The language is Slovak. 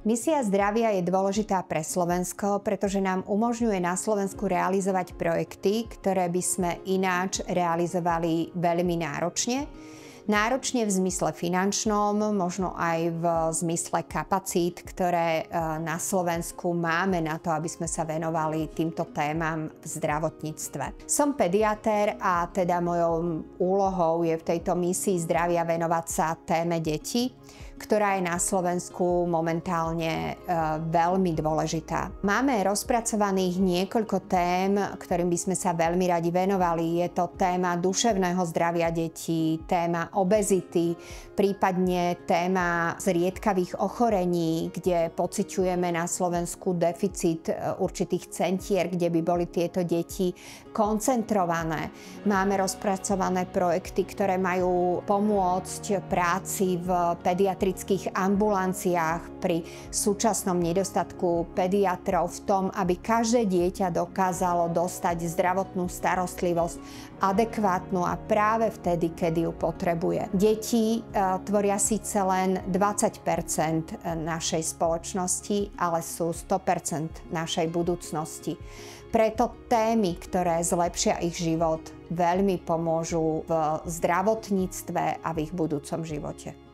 Misia zdravia je dôležitá pre Slovensko, pretože nám umožňuje na Slovensku realizovať projekty, ktoré by sme ináč realizovali veľmi náročne. Náročne v zmysle finančnom, možno aj v zmysle kapacít, ktoré na Slovensku máme na to, aby sme sa venovali týmto témam v zdravotníctve. Som pediatér a teda mojou úlohou je v tejto misii zdravia venovať sa téme detí, ktorá je na Slovensku momentálne veľmi dôležitá. Máme rozpracovaných niekoľko tém, ktorým by sme sa veľmi radi venovali. Je to téma duševného zdravia detí, téma obezity, prípadne téma zriedkavých ochorení, kde pociťujeme na Slovensku deficit určitých centier, kde by boli tieto deti koncentrované. Máme rozpracované projekty, ktoré majú pomôcť práci v pediatrických ambulanciách pri súčasnom nedostatku pediatrov v tom, aby každé dieťa dokázalo dostať zdravotnú starostlivosť adekvátnu a práve vtedy, kedy ju potrebuje. Deti tvoria síce len 20% našej spoločnosti, ale sú 100% našej budúcnosti. Preto témy, ktoré zlepšia ich život, veľmi pomôžu v zdravotníctve a v ich budúcom živote.